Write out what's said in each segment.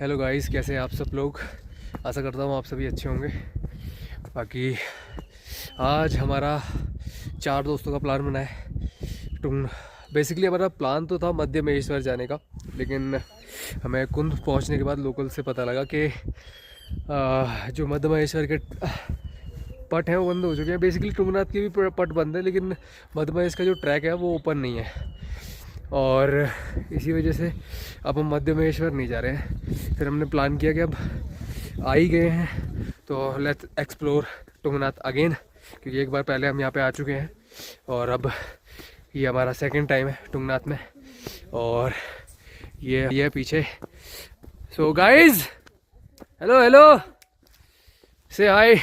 Hello guys, कैसे हैं आप सब लोग। आशा करता हूँ आप सभी अच्छे होंगे। बाकी आज हमारा 4 दोस्तों का प्लान बना है। बेसिकली हमारा प्लान तो था मध्य महेश्वर जाने का, लेकिन हमें कुंद पहुँचने के बाद लोकल से पता लगा कि जो मध्य महेश्वर के पट हैं वो बंद हो चुके हैं। बेसिकली टुंगनाथ के भी पट बंद है, लेकिन मध्य महेश का जो ट्रैक है वो ओपन नहीं है, और इसी वजह से अब हम मध्य महेश्वर नहीं जा रहे हैं। फिर हमने प्लान किया कि अब आ ही गए हैं तो लेट्स एक्सप्लोर टुंगनाथ अगेन, क्योंकि एक बार पहले हम यहाँ पे आ चुके हैं और अब ये हमारा सेकंड टाइम है टुंगनाथ में। और ये पीछे। सो गाइज, हेलो हेलो, से हाय।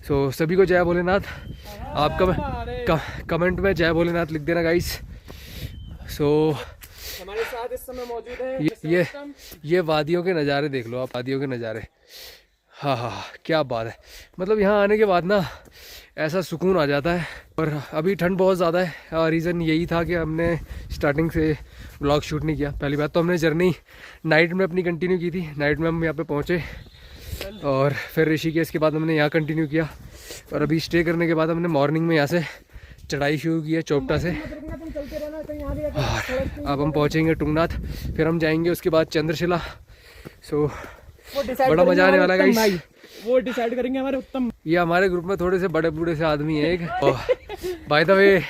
सो सभी को जय भोलेनाथ। आप कमेंट में जय भोलेनाथ लिख देना गाइस। सो हमारे साथ इस समय मौजूद है ये वादियों के नज़ारे देख लो आप, वादियों के नज़ारे। हाँ हाँ, क्या बात है। मतलब यहाँ आने के बाद ना ऐसा सुकून आ जाता है। और अभी ठंड बहुत ज़्यादा है और रीज़न यही था कि हमने स्टार्टिंग से व्लॉग शूट नहीं किया। पहली बात तो हमने जर्नी नाइट में अपनी कंटिन्यू की थी। नाइट में हम यहाँ पे पहुँचे और फिर ऋषिकेश के बाद हमने यहाँ कंटिन्यू किया, और अभी स्टे करने के बाद हमने मॉर्निंग में यहाँ से चढ़ाई शुरू की है चोपटा से। और अब हम पहुँचेंगे टुंगनाथ, फिर हम जाएंगे उसके बाद चंद्रशिला। सो बड़ा मजा आने वाला है गाइस। वो डिसाइड करेंगे हमारे उत्तम। ये हमारे ग्रुप में थोड़े से बड़े बूढ़े से आदमी है एक। बाय द वे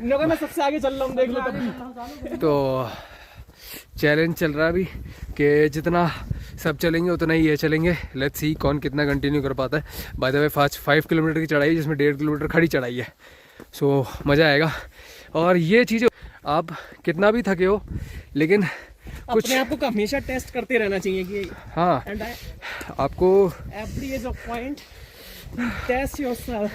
मैं सबसे आगे चल रहा हूँ, देख लो तभी। तो चैलेंज चल रहा है अभी कि जितना सब चलेंगे उतना ही ये चलेंगे। लेट्स सी कौन कितना कंटिन्यू कर पाता है। बाय द वे 5 किलोमीटर की चढ़ाई, जिसमें 1.5 किलोमीटर खड़ी चढ़ाई है। सो मज़ा आएगा। और ये चीज़, आप कितना भी थके हो लेकिन कुछ अपने आप को हमेशा टेस्ट करते रहना चाहिए कि हाँ, आपको every is a point test yourself.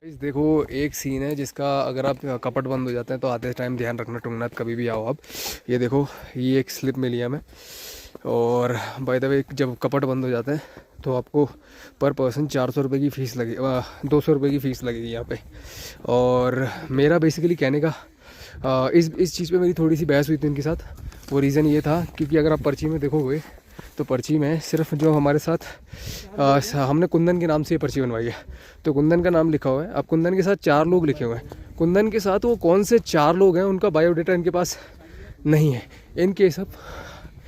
देखो, एक सीन है जिसका अगर आप कपट बंद हो जाते हैं तो आते टाइम ध्यान रखना। टुंगनाथ कभी भी आओ आप। ये देखो, ये एक स्लिप मिली है हमें। और बाय द वे जब कपट बंद हो जाते हैं तो आपको पर पर्सन 400 रुपये की फ़ीस लगी, 200 रुपये की फ़ीस लगेगी यहाँ पे। और मेरा बेसिकली कहने का इस चीज़ पे मेरी थोड़ी सी बहस हुई थी उनके साथ। वो रीज़न ये था क्योंकि अगर आप पर्ची में देखोगे तो पर्ची में सिर्फ जो हमारे साथ हमने कुंदन के नाम से ये पर्ची बनवाई है, तो कुंदन का नाम लिखा हुआ है। अब कुंदन के साथ 4 लोग लिखे हुए हैं। कुंदन के साथ वो कौन से 4 लोग हैं उनका बायोडाटा इनके पास नहीं है। इन केस ऑफ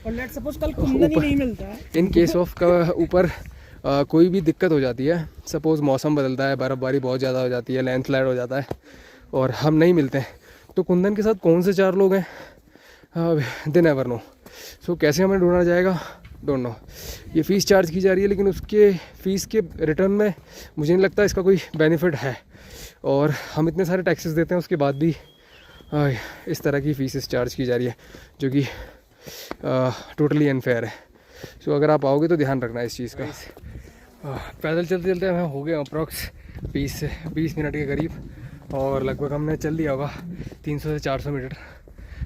और लेट्स सपोज कल कुंदन ही नहीं मिलता है, इन केस ऑफ का ऊपर कोई भी दिक्कत हो जाती है, सपोज़ मौसम बदलता है, बर्फ़बारी बहुत ज़्यादा हो जाती है, लैंडस्लाइड हो जाता है और हम नहीं मिलते हैं, तो कुंदन के साथ कौन से 4 लोग हैं दे नेवर नो। सो कैसे हमें ढूंढना जाएगा, डोंट नो। ये फ़ीस चार्ज की जा रही है, लेकिन उसके फ़ीस के रिटर्न में मुझे नहीं लगता इसका कोई बेनिफिट है। और हम इतने सारे टैक्सेस देते हैं उसके बाद भी इस तरह की फ़ीस चार्ज की जा रही है, जो कि टोटली अनफेयर है। सो अगर आप आओगे तो ध्यान रखना इस चीज़ का। पैदल चलते चलते हमें हो गया अप्रॉक्स 20 मिनट के करीब, और लगभग हमने चल लिया होगा 300 से 400 मीटर।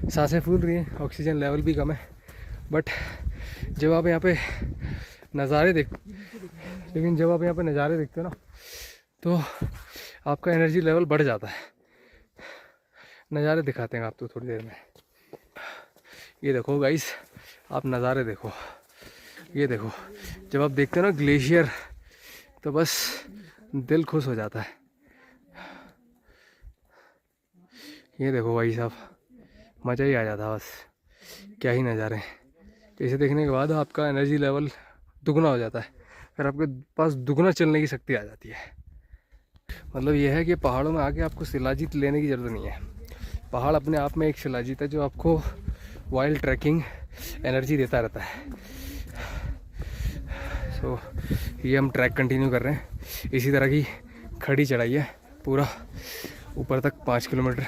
सांसें फूल रही हैं, ऑक्सीजन लेवल भी कम है, बट जब आप यहाँ पे नज़ारे देखते हो ना तो आपका एनर्जी लेवल बढ़ जाता है। नज़ारे दिखाते हैं आपको थोड़ी देर में। ये देखो गाइस, आप नज़ारे देखो। ये देखो, जब आप देखते हो ना ग्लेशियर, तो बस दिल खुश हो जाता है। ये देखो भाई साहब, मज़ा ही आ जाता है। बस क्या ही नज़ारे हैं। इसे देखने के बाद आपका एनर्जी लेवल दुगना हो जाता है, फिर आपके पास दुगना चलने की शक्ति आ जाती है। मतलब यह है कि पहाड़ों में आके आपको शिलाजीत लेने की ज़रूरत नहीं है। पहाड़ अपने आप में एक शिलाजीत है जो आपको वाइल्ड ट्रैकिंग एनर्जी देता रहता है। सो ये हम ट्रैक कंटिन्यू कर रहे हैं। इसी तरह की खड़ी चढ़ाई है पूरा ऊपर तक 5 किलोमीटर।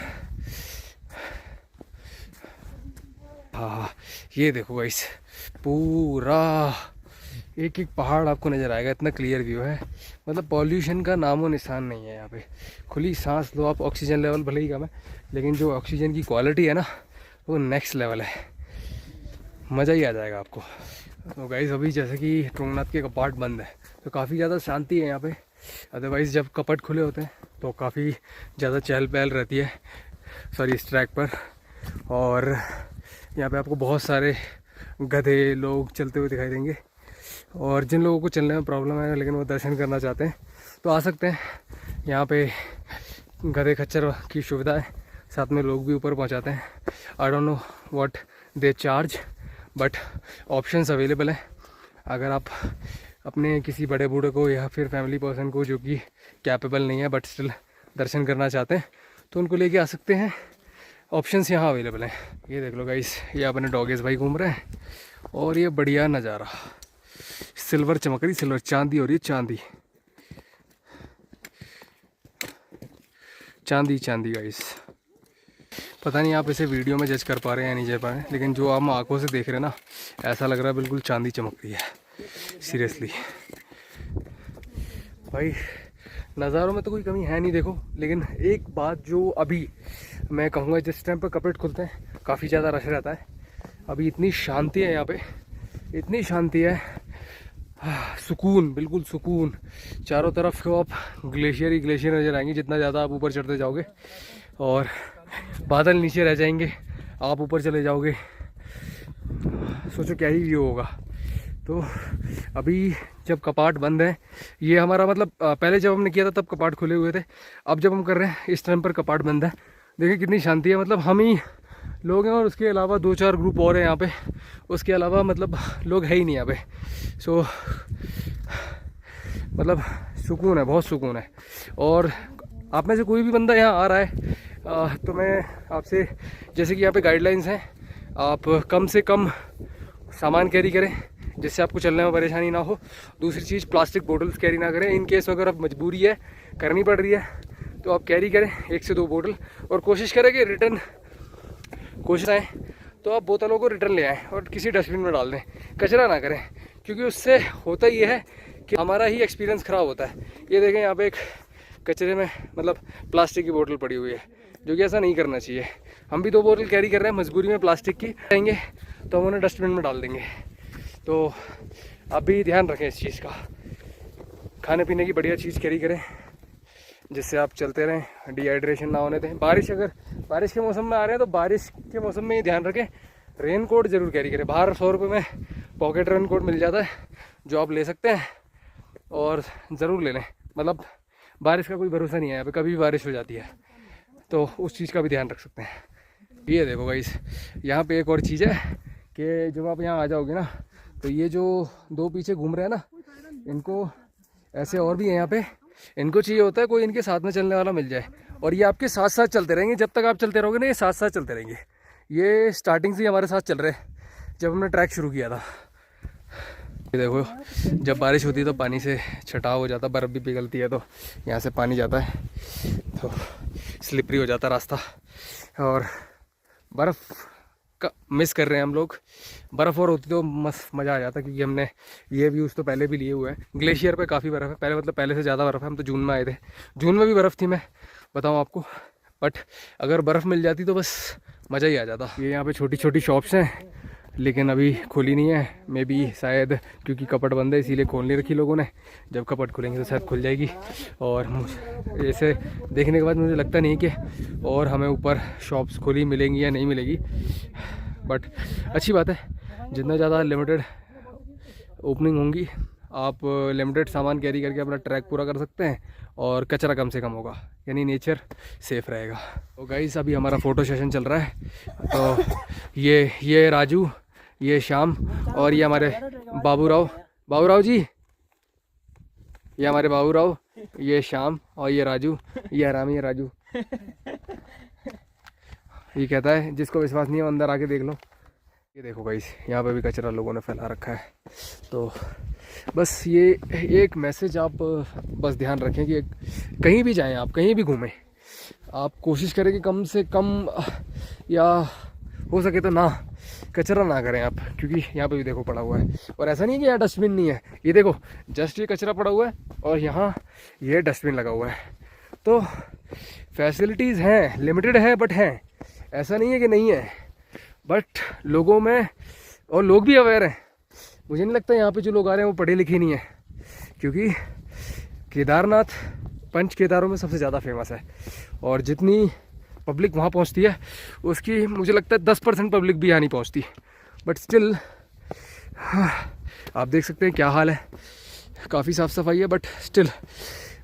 हाँ, ये देखो गाइस, पूरा एक एक पहाड़ आपको नज़र आएगा। इतना क्लियर व्यू है, मतलब पॉल्यूशन का नामो निशान नहीं है यहाँ पे। खुली सांस लो आप। ऑक्सीजन लेवल भले ही कम है, लेकिन जो ऑक्सीजन की क्वालिटी है ना, वो नेक्स्ट लेवल है। मज़ा ही आ जाएगा आपको। तो गाइस, अभी जैसे कि टुंगनाथ के कपाट बंद है तो काफ़ी ज़्यादा शांति है यहाँ पे। अदरवाइज़ जब कपट खुले होते हैं तो काफ़ी ज़्यादा चहल पहल रहती है, सॉरी, इस ट्रैक पर। और यहाँ पे आपको बहुत सारे गधे लोग चलते हुए दिखाई देंगे। और जिन लोगों को चलने में प्रॉब्लम है लेकिन वो दर्शन करना चाहते हैं तो आ सकते हैं। यहाँ पे गधे खच्चर की सुविधा है, साथ में लोग भी ऊपर पहुँचाते हैं। I don't know what they charge, but options available हैं। अगर आप अपने किसी बड़े बूढ़े को या फिर फैमिली पर्सन को जो कि कैपेबल नहीं है बट स्टिल दर्शन करना चाहते हैं तो उनको लेके आ सकते हैं। ऑप्शंस यहाँ अवेलेबल हैं। ये देख लो गाइस, ये अपने डॉगेज भाई घूम रहे हैं और ये बढ़िया नज़ारा, सिल्वर चमक रही, सिल्वर चांदी हो रही है, चांदी चांदी चांदी गाइस। पता नहीं आप इसे वीडियो में जज कर पा रहे हैं या नहीं जज पा रहे हैं, लेकिन जो आप आंखों से देख रहे हैं ना, ऐसा लग रहा है बिल्कुल चांदी चमक रही है, सीरियसली भाई। नज़ारों में तो कोई कमी है नहीं देखो, लेकिन एक बात जो अभी मैं कहूँगा, जिस टाइम पर कपड़े खुलते हैं काफ़ी ज़्यादा रश रहता है। अभी इतनी शांति है यहाँ पे, इतनी शांति है, सुकून, बिल्कुल सुकून। चारों तरफ को आप ग्लेशियर ही ग्लेशियर नज़र आएंगे जितना ज़्यादा आप ऊपर चढ़ते जाओगे, और बादल नीचे रह जाएंगे, आप ऊपर चले जाओगे। सोचो क्या ही व्यू होगा। तो अभी जब कपाट बंद है, ये हमारा मतलब पहले जब हमने किया था तब कपाट खुले हुए थे, अब जब हम कर रहे हैं इस टाइम पर कपाट बंद है। देखिए कितनी शांति है, मतलब हम ही लोग हैं और उसके अलावा 2-4 ग्रुप और हैं यहाँ पे, उसके अलावा मतलब लोग है ही नहीं यहाँ पे। सो मतलब सुकून है, बहुत सुकून है। और आप में से कोई भी बंदा यहाँ आ रहा है तो मैं आपसे, जैसे कि यहाँ पे गाइडलाइंस हैं, आप कम से कम सामान कैरी करें जिससे आपको चलने में परेशानी ना हो। दूसरी चीज़, प्लास्टिक बोतल्स कैरी ना करें। इन केस अगर आप मजबूरी है, करनी पड़ रही है, तो आप कैरी करें 1 से 2 बोतल, और कोशिश करें कि रिटर्न कोशिश आए तो आप बोतलों को रिटर्न ले आएँ और किसी डस्टबिन में डाल दें, कचरा ना करें, क्योंकि उससे होता ये है कि हमारा ही एक्सपीरियंस ख़राब होता है। ये देखें यहाँ पे एक कचरे में मतलब प्लास्टिक की बोतल पड़ी हुई है, जो कि ऐसा नहीं करना चाहिए। हम भी 2 बोतल कैरी कर रहे हैं मजबूरी में, प्लास्टिक की रहेंगे तो हम उन्हें डस्टबिन में डाल देंगे। तो आप भी ध्यान रखें इस चीज़ का। खाने पीने की बढ़िया चीज़ कैरी करें जिससे आप चलते रहें, डिहाइड्रेशन ना होने दें। अगर बारिश के मौसम में आ रहे हैं तो बारिश के मौसम में ही ध्यान रखें, रेन कोट ज़रूर कैरी करें। बाहर 100 रुपये में पॉकेट रेन कोट मिल जाता है जो आप ले सकते हैं, और ज़रूर ले लें। मतलब बारिश का कोई भरोसा नहीं है, यहाँ पे कभी भी बारिश हो जाती है, तो उस चीज़ का भी ध्यान रख सकते हैं। ये देखो गाइस, यहाँ पे एक और चीज़ है कि जब आप यहाँ आ जाओगे ना, तो ये जो 2 पीछे घूम रहे हैं ना, इनको ऐसे और भी है यहाँ पे, इनको चाहिए होता है कोई इनके साथ में चलने वाला मिल जाए, और ये आपके साथ साथ चलते रहेंगे। जब तक आप चलते रहोगे ना, ये साथ साथ चलते रहेंगे। ये स्टार्टिंग से ही हमारे साथ चल रहे हैं जब हमने ट्रैक शुरू किया था। ये देखो, जब बारिश होती है तो पानी से छटाव हो जाता, बर्फ़ भी पिघलती है तो यहाँ से पानी जाता है, तो स्लिपरी हो जाता रास्ता। और बर्फ़ का मिस कर रहे हैं हम लोग। बर्फ़ और होती तो मस्त मज़ा आ जाता, क्योंकि हमने ये व्यूज़ तो पहले भी लिए हुए हैं। ग्लेशियर पे काफ़ी बर्फ़ है, पहले से ज़्यादा बर्फ़ है। हम तो जून में आए थे, जून में भी बर्फ़ थी, मैं बताऊँ आपको। बट अगर बर्फ़ मिल जाती तो बस मज़ा ही आ जाता। ये यहाँ पे छोटी छोटी शॉप्स हैं, लेकिन अभी खुली नहीं है। मे बी शायद क्योंकि कपट बंद है इसीलिए खोल नहीं रखी लोगों ने। जब कपट खुलेंगे तो शायद खुल जाएगी। और ऐसे देखने के बाद मुझे लगता नहीं कि और हमें ऊपर शॉप्स खुली मिलेंगी या नहीं मिलेगी, बट अच्छी बात है। जितना ज़्यादा लिमिटेड ओपनिंग होंगी, आप लिमिटेड सामान कैरी करके अपना ट्रैक पूरा कर सकते हैं, और कचरा कम से कम होगा, यानी नेचर सेफ रहेगा। तो गाइस, अभी हमारा फ़ोटो सेशन चल रहा है। तो ये राजू, ये श्याम, और ये हमारे बाबूराव जी, ये हमारे बाबूराव, ये श्याम, और ये राजू, ये हरामी है राजू। ये कहता है जिसको विश्वास नहीं है अंदर आके देख लो। ये देखो गाइस, यहाँ पे भी कचरा लोगों ने फैला रखा है। तो बस ये एक मैसेज आप बस ध्यान रखें कि कहीं भी जाएं, आप कहीं भी घूमें, आप कोशिश करें कि कम से कम या हो सके तो ना कचरा ना करें आप, क्योंकि यहाँ पे भी देखो पड़ा हुआ है। और ऐसा नहीं है कि यहाँ डस्टबिन नहीं है, ये देखो जस्ट ये कचरा पड़ा हुआ है और यहाँ ये डस्टबिन लगा हुआ है। तो फैसिलिटीज़ हैं, लिमिटेड है बट हैं, ऐसा नहीं है कि नहीं है। बट लोगों में, और लोग भी अवेयर हैं। मुझे नहीं लगता यहाँ पे जो लोग आ रहे हैं वो पढ़े लिखे नहीं है, क्योंकि केदारनाथ पंच केदारों में सबसे ज़्यादा फेमस है, और जितनी पब्लिक वहाँ पहुँचती है उसकी मुझे लगता है 10% पब्लिक भी यहाँ नहीं पहुँचती, बट स्टिल आप देख सकते हैं क्या हाल है। काफ़ी साफ़ सफाई है, बट स्टिल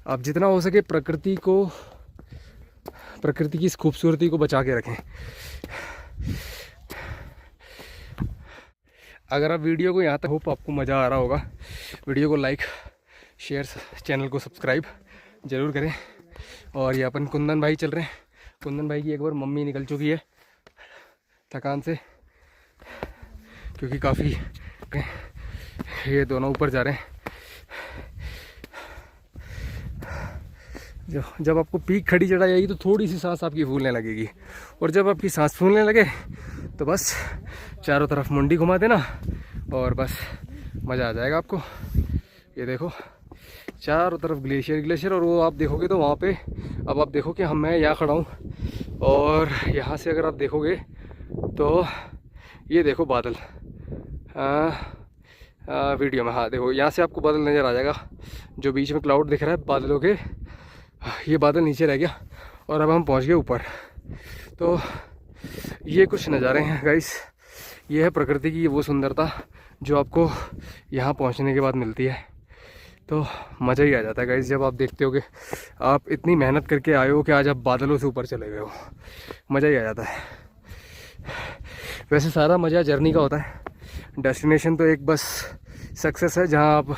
आप जितना हो सके प्रकृति की इस खूबसूरती को बचा के रखें। अगर आप वीडियो को यहाँ तक, होप आपको मज़ा आ रहा होगा। वीडियो को लाइक शेयर, चैनल को सब्सक्राइब ज़रूर करें। और ये अपन कुंदन भाई चल रहे हैं। कुंदन भाई की एक बार मम्मी निकल चुकी है थकान से, क्योंकि काफ़ी ये दोनों ऊपर जा रहे हैं। जब आपको पीक खड़ी चढ़ाई आएगी तो थोड़ी सी सांस आपकी फूलने लगेगी, और जब आपकी सांस फूलने लगे तो बस चारों तरफ मुंडी घुमा देना और बस मज़ा आ जाएगा आपको। ये देखो चारों तरफ ग्लेशियर, और वो आप देखोगे तो वहाँ पे, अब आप देखो कि मैं यहाँ खड़ा हूँ और यहाँ से अगर आप देखोगे तो ये देखो बादल, वीडियो में, हाँ देखो यहाँ से आपको बादल नज़र आ जाएगा। जो बीच में क्लाउड दिख रहा है बादलों के, ये बादल नीचे रह गया और अब हम पहुँच गए ऊपर। तो ये कुछ नज़ारे हैं गाइस, ये है प्रकृति की वो सुंदरता जो आपको यहाँ पहुँचने के बाद मिलती है। तो मज़ा ही आ जाता है गाइस जब आप देखते हो कि आप इतनी मेहनत करके आए हो कि आज आप बादलों से ऊपर चले गए हो, मज़ा ही आ जाता है। वैसे सारा मज़ा जर्नी का होता है, डेस्टिनेशन तो एक बस सक्सेस है जहाँ आप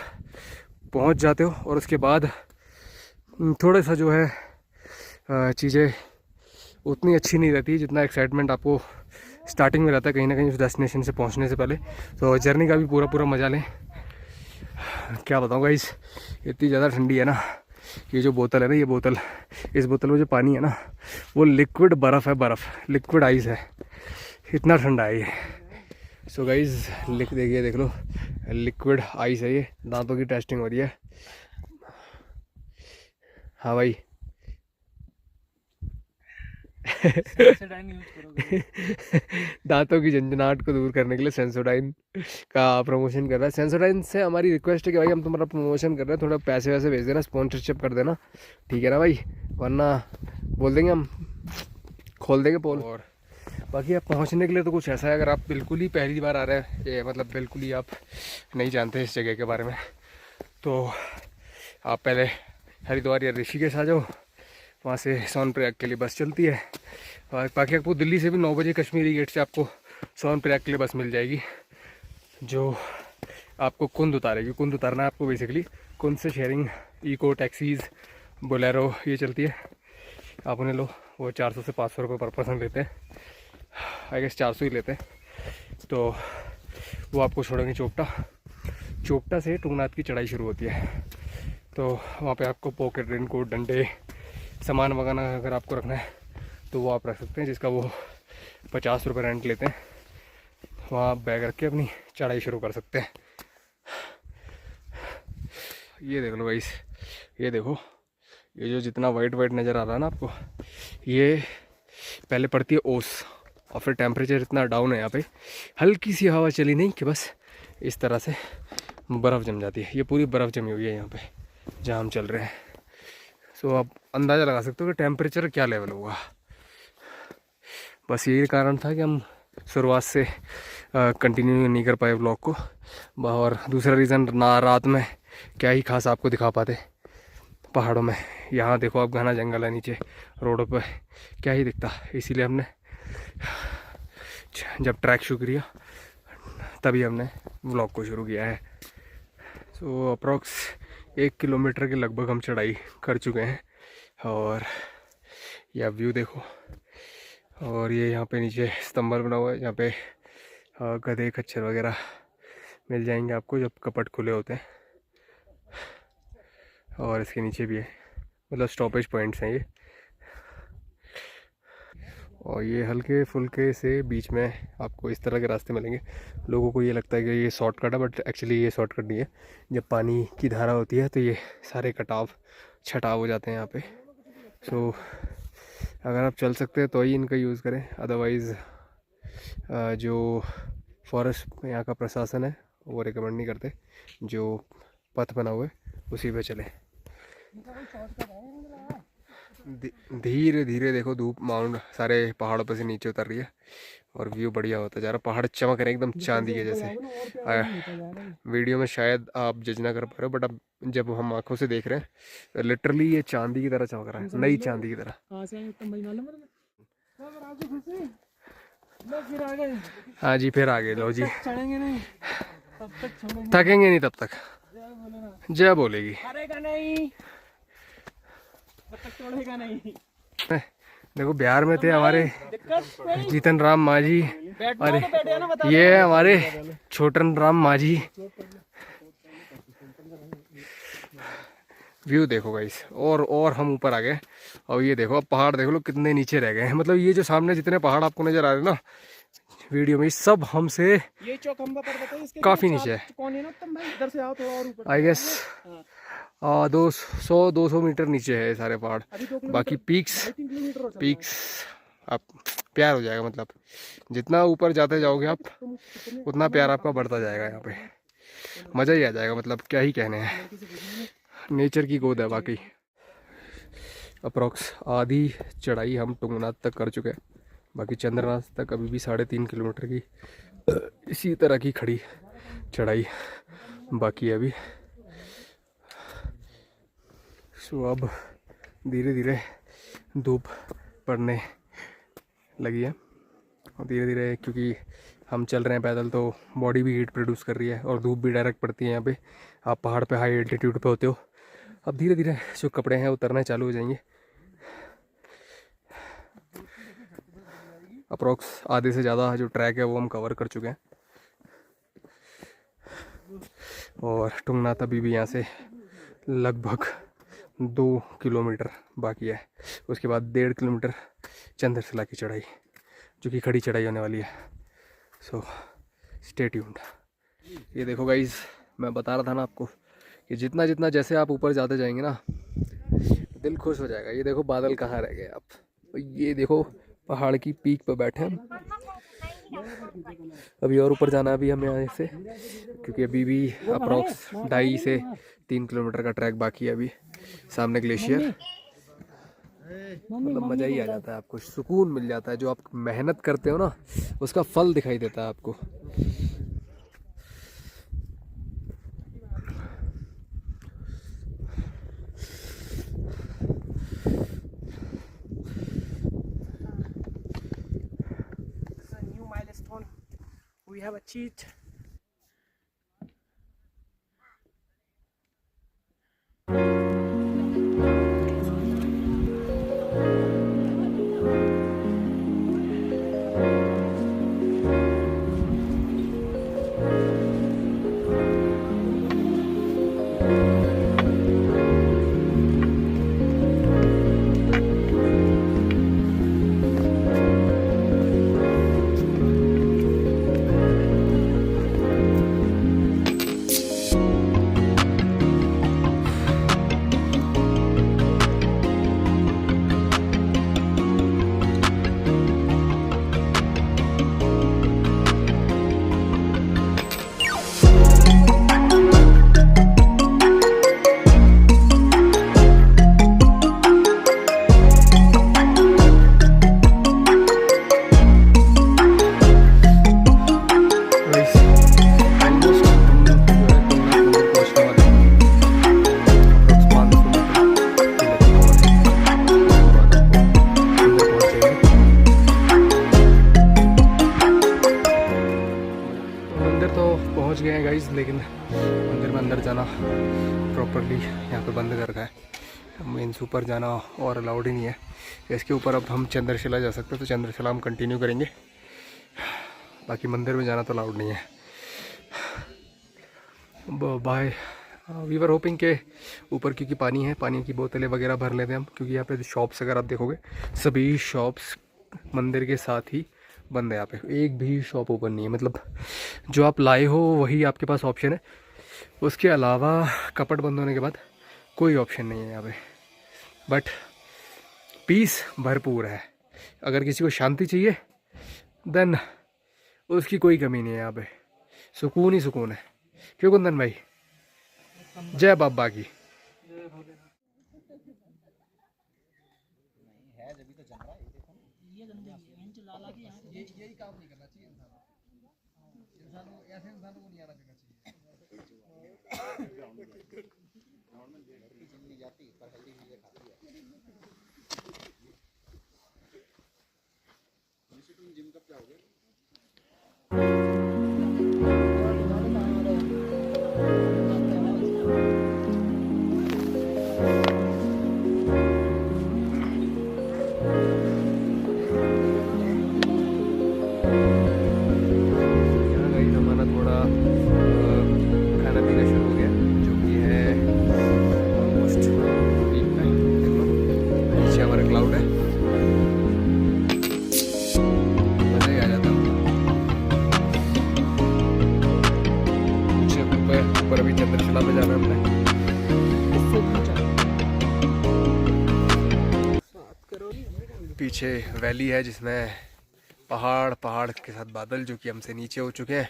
पहुँच जाते हो, और उसके बाद थोड़ा सा जो है चीज़ें उतनी अच्छी नहीं रहती जितना एक्साइटमेंट आपको स्टार्टिंग में रहता है कहीं ना कहीं उस डेस्टिनेशन से पहुंचने से पहले। तो जर्नी का भी पूरा मज़ा लें। क्या बताऊँ गाइस, इतनी ज़्यादा ठंडी है ना। ये जो बोतल है ना, ये बोतल, इस बोतल में जो पानी है ना वो लिक्विड बर्फ़ है, लिक्विड आइस है, इतना ठंडा है ये। सो गाइस देखिए, देख लो लिक्विड आइस है ये। दांतों की टेस्टिंग हो रही है। हाँ भाई दांतों की झंझनाहट को दूर करने के लिए सेंसोडाइन का प्रमोशन कर रहा है। सेंसोडाइन से हमारी रिक्वेस्ट है कि भाई हम तुम्हारा प्रमोशन कर रहे हैं, थोड़ा पैसे वैसे भेज देना, स्पॉन्सरशिप कर देना, ठीक है ना भाई, वरना बोल देंगे हम खोल देंगे पोल। और बाकी आप पहुंचने के लिए तो कुछ ऐसा है, अगर आप बिल्कुल ही पहली बार आ रहे हैं, ये मतलब बिल्कुल ही आप नहीं जानते इस जगह के बारे में, तो आप पहले हरिद्वार या ऋषिकेश आ जाओ, वहाँ से सोनप्रयाग के लिए बस चलती है। और बाकी आपको दिल्ली से भी 9 बजे कश्मीरी गेट से आपको सोनप्रयाग के लिए बस मिल जाएगी, जो आपको कुंद उतारेगी। कुंद उतारना है आपको बेसिकली। कुंद से शेयरिंग, इको टैक्सीज़, बोलेरो ये चलती है, आप उन्हें लो। वो 400 से 500 रुपये पर पर्सन लेते हैं, आई गेस 400 ही लेते हैं। तो वो आपको छोड़ेंगे चोपटा से टुंगनाथ की चढ़ाई शुरू होती है। तो वहाँ पे आपको पॉकेट, रेनकोट, डंडे, सामान वगैरह अगर आपको रखना है तो वो आप रख सकते हैं, जिसका वो 50 रुपये रेंट लेते हैं। वहाँ आप बैग रख के अपनी चढ़ाई शुरू कर सकते हैं। ये देख लो गाइस, ये देखो, ये जो जितना वाइट नज़र आ रहा है ना आपको, ये पहले पड़ती है ओस, और फिर टेम्परेचर इतना डाउन है यहाँ पे, हल्की सी हवा चली नहीं कि बस इस तरह से बर्फ़ जम जाती है। ये पूरी बर्फ़ जमी हुई है यहाँ पे जहाँ हम चल रहे हैं। सो आप अंदाज़ा लगा सकते हो कि टेम्परेचर क्या लेवल होगा। बस यही कारण था कि हम शुरुआत से कंटिन्यू नहीं कर पाए व्लॉग को। और दूसरा रीज़न, ना रात में क्या ही खास आपको दिखा पाते पहाड़ों में। यहाँ देखो आप, घना जंगल है नीचे, रोडों पे क्या ही दिखता। इसीलिए हमने जब ट्रैक शुरू किया तभी हमने व्लॉग को शुरू किया है। सो अप्रॉक्स 1 किलोमीटर के लगभग हम चढ़ाई कर चुके हैं। और यह व्यू देखो, और ये यहाँ पे नीचे स्तंभ बना हुआ है, यहाँ पे गधे, खच्चर वगैरह मिल जाएंगे आपको जब कपट खुले होते हैं। और इसके नीचे भी है, मतलब स्टॉपेज पॉइंट्स हैं ये। और ये हल्के फुल्के से बीच में आपको इस तरह के रास्ते मिलेंगे। लोगों को ये लगता है कि ये शॉर्टकट है, बट एक्चुअली ये शॉर्टकट नहीं है। जब पानी की धारा होती है तो ये सारे छटाव हो जाते हैं यहाँ पे। सो अगर आप चल सकते हैं तो ही इनका यूज़ करें, अदरवाइज़ जो फॉरेस्ट यहाँ का प्रशासन है वो रिकमेंड नहीं करते। जो पथ बना हुआ है उसी पे चले। धीरे धीरे देखो धूप माउंट सारे पहाड़ों पर से नीचे उतर रही है और व्यू बढ़िया होता जा रहा। पहाड़ चमक रहे हैं एकदम चांदी के जैसे। वीडियो में शायद आप जज ना कर पा रहे हो, बट अब जब हम आंखों से देख रहे हैं तो लिटरली ये चांदी की तरह चमक रहा है, नई चांदी की तरह। हाँ जी, फिर आगे लो जी। चढ़ेंगे नहीं तब तक, थकेंगे नहीं तब तक, जय बोलेगी। नहीं तब तक चढ़ेगा नहीं। देखो बिहार में थे हमारे जीतन राम मांझी, अरे तो ये है हमारे छोटन राम मांझी। व्यू देखो गाइस, और हम ऊपर आ गए और ये देखो अब पहाड़ देख लो कितने नीचे रह गए हैं। मतलब ये जो सामने जितने पहाड़ आपको नजर आ रहे हैं ना वीडियो में, सब हमसे ये चौखंबा पर्वत है, इसके काफी नीचे है। कौन है ना तुम भाई, इधर से आओ थोड़ा और ऊपर आई गेस 200 मीटर नीचे है सारे पहाड़। बाकी पीक्स आप प्यार हो जाएगा। मतलब जितना ऊपर जाते जाओगे आप उतना प्यार आपका बढ़ता जाएगा। यहाँ पे मज़ा ही आ जाएगा। मतलब क्या ही कहने हैं, नेचर की गोद है। बाकी अप्रोक्स आधी चढ़ाई हम टुंगनाथ तक कर चुके हैं। बाकी चंद्रनाथ तक अभी भी 3.5 किलोमीटर की इसी तरह की खड़ी चढ़ाई बाकी है अभी। सो अब धीरे धीरे धूप पड़ने लगी है और धीरे धीरे क्योंकि हम चल रहे हैं पैदल तो बॉडी भी हीट प्रोड्यूस कर रही है और धूप भी डायरेक्ट पड़ती है यहाँ पे। आप पहाड़ पे हाई एल्टीट्यूड पे होते हो। अब धीरे धीरे जो कपड़े हैं उतरना चालू हो जाएंगे। अप्रोक्स आधे से ज़्यादा जो ट्रैक है वो हम कवर कर चुके हैं और टुंगनाथ अभी भी यहाँ से लगभग 2 किलोमीटर बाकी है। उसके बाद 1.5 किलोमीटर चंद्रशिला की चढ़ाई जो कि खड़ी चढ़ाई होने वाली है। So stay tuned. ये देखो गाइज, मैं बता रहा था ना आपको कि जितना जितना जैसे आप ऊपर जाते जाएंगे ना दिल खुश हो जाएगा। ये देखो बादल कहाँ रह गए आप, ये देखो पहाड़ की पीक पर बैठे हम। अभी और ऊपर जाना है अभी हमें यहाँ से, क्योंकि अभी भी अप्रोक्स 2.5 से 3 किलोमीटर का ट्रैक बाकी है। अभी सामने ग्लेशियर, मतलब मज़ा ही आ जाता है। आपको सुकून मिल जाता है। जो आप मेहनत करते हो ना उसका फल दिखाई देता है आपको। We have achieved. लेकिन मंदिर में अंदर जाना प्रॉपरली यहाँ पे बंद कर रखा है। मीन्स ऊपर जाना और अलाउड ही नहीं है। इसके ऊपर अब हम चंद्रशिला जा सकते हैं, तो चंद्रशिला हम कंटिन्यू करेंगे। बाकी मंदिर में जाना तो अलाउड नहीं है। बाय वी वर होपिंग के ऊपर क्योंकि पानी है, पानी की बोतलें वगैरह भर लेते हैं हम, क्योंकि यहाँ पे शॉप्स अगर आप देखोगे सभी शॉप्स मंदिर के साथ ही बंद है। यहाँ पे एक भी शॉप ओपन नहीं है। मतलब जो आप लाए हो वही आपके पास ऑप्शन है, उसके अलावा कपट बंद होने के बाद कोई ऑप्शन नहीं है यहाँ पे। बट पीस भरपूर है। अगर किसी को शांति चाहिए देन उसकी कोई कमी नहीं है यहाँ पे। सुकून ही सुकून है। क्यों कुंदन भाई? जय बाबा की। यही काम नहीं करना चाहिए इंसानों ऐसे इंसानों को नहीं आना देना चाहिए। जाती पर हेल्दी चीजें खाती है। जिम कब जाओगे? पर अभी चंद्रशिला में जाना है हमने। पीछे वैली है जिसमें पहाड़ के साथ बादल जो कि हमसे नीचे हो चुके हैं,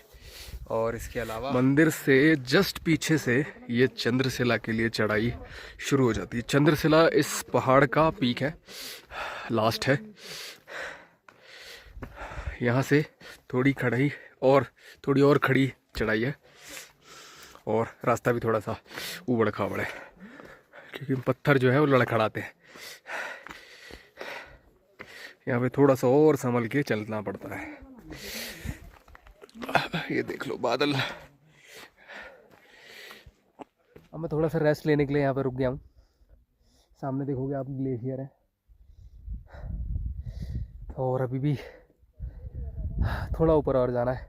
और इसके अलावा मंदिर से जस्ट पीछे से ये चंद्रशिला के लिए चढ़ाई शुरू हो जाती है। चंद्रशिला इस पहाड़ का पीक है, लास्ट है। यहाँ से थोड़ी और खड़ी चढ़ाई है, और रास्ता भी थोड़ा सा ऊबड़ खाबड़ है क्योंकि पत्थर जो है वो लड़खड़ाते हैं। यहाँ पे थोड़ा सा और संभल के चलना पड़ता है। ये देख लो बादल। अब मैं थोड़ा सा रेस्ट लेने के लिए यहाँ पे रुक गया हूँ। सामने देखोगे आप ग्लेशियर है, और अभी भी थोड़ा ऊपर और जाना है,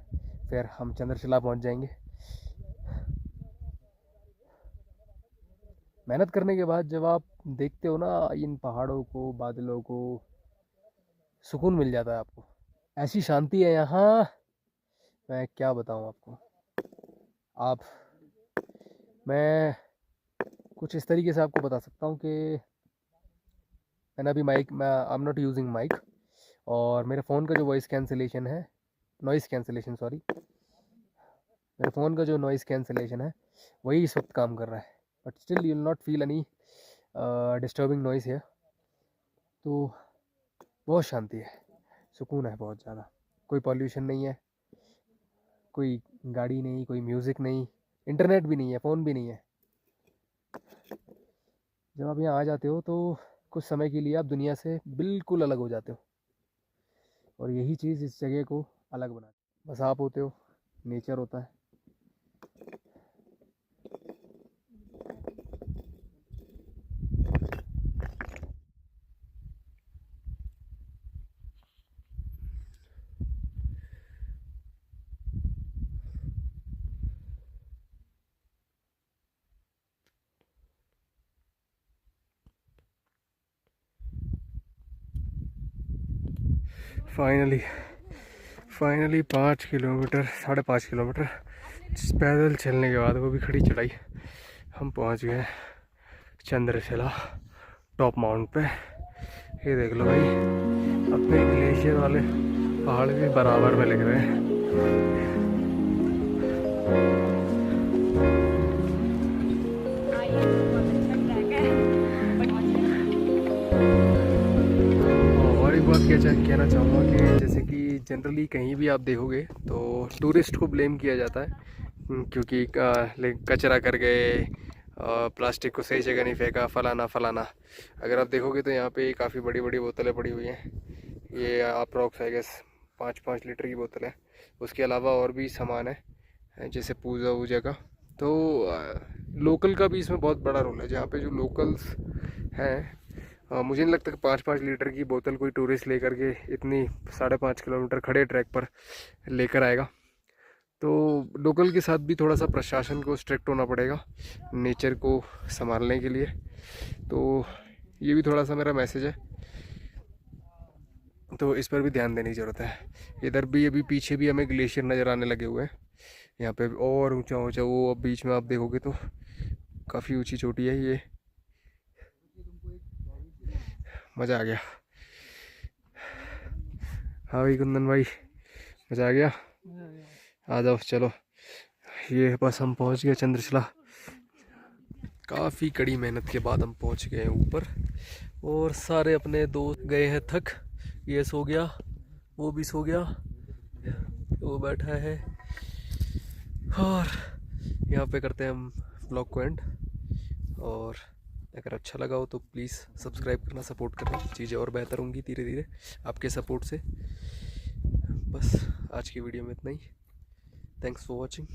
फिर हम चंद्रशिला पहुँच जाएंगे। मेहनत करने के बाद जब आप देखते हो ना इन पहाड़ों को, बादलों को, सुकून मिल जाता है आपको। ऐसी शांति है यहाँ, मैं क्या बताऊँ आपको। मैं कुछ इस तरीके से आपको बता सकता हूँ कि मैंने अभी I am not using mic, और मेरे फ़ोन का जो नॉइज़ कैंसिलेशन है वही इस वक्त काम कर रहा है, but still you will not feel any disturbing noise है। तो बहुत शांति है, सुकून है बहुत ज़्यादा। कोई पॉल्यूशन नहीं है, कोई गाड़ी नहीं, कोई म्यूज़िक नहीं, इंटरनेट भी नहीं है, फ़ोन भी नहीं है। जब आप यहाँ आ जाते हो तो कुछ समय के लिए आप दुनिया से बिल्कुल अलग हो जाते हो, और यही चीज़ इस जगह को अलग बनाती है। बस आप होते हो, नेचर होता है। फाइनली 5 किलोमीटर 5.5 किलोमीटर पैदल चलने के बाद, वो भी खड़ी चढ़ाई, हम पहुंच गए चंद्रशिला टॉप माउंट पे। ये देख लो भाई, अपने ग्लेशियर वाले पहाड़ भी बराबर में लग रहे हैं। और एक बात कहना चाहूँगा कि जैसे कि जनरली कहीं भी आप देखोगे तो टूरिस्ट को ब्लेम किया जाता है, क्योंकि कचरा कर गए, प्लास्टिक को सही जगह नहीं फेंका, फलाना। अगर आप देखोगे तो यहाँ पे काफ़ी बड़ी बड़ी बोतलें पड़ी हुई हैं। ये अप्रॉक्स आई गेस 5-5 लीटर की बोतल है। उसके अलावा और भी सामान है जैसे पूजा का। तो लोकल का भी इसमें बहुत बड़ा रोल है। जहाँ पे जो लोकल्स हैं, मुझे नहीं लगता कि 5-5 लीटर की बोतल कोई टूरिस्ट लेकर के इतनी 5.5 किलोमीटर खड़े ट्रैक पर लेकर आएगा। तो लोकल के साथ भी थोड़ा सा प्रशासन को स्ट्रिक्ट होना पड़ेगा नेचर को संभालने के लिए। तो ये भी थोड़ा सा मेरा मैसेज है, तो इस पर भी ध्यान देने की ज़रूरत है। इधर भी अभी पीछे भी हमें ग्लेशियर नज़र आने लगे हुए हैं। यहाँ पे और ऊंचा वो अब बीच में आप देखोगे तो काफ़ी ऊंची चोटी है ये। मज़ा आ गया। हाँ भाई कुंदन भाई, मज़ा आ गया। आ जाओ चलो, ये बस हम पहुंच गए चंद्रशिला। काफ़ी कड़ी मेहनत के बाद हम पहुंच गए हैं ऊपर, और सारे अपने दोस्त गए हैं थक। ये सो गया, वो भी सो गया, वो बैठा है और यहाँ पे करते हैं हम ब्लॉग को एंड। और अगर अच्छा लगा हो तो प्लीज़ सब्सक्राइब करना, सपोर्ट करना, चीज़ें और बेहतर होंगी धीरे धीरे आपके सपोर्ट से। बस आज की वीडियो में इतना ही। Thanks for watching.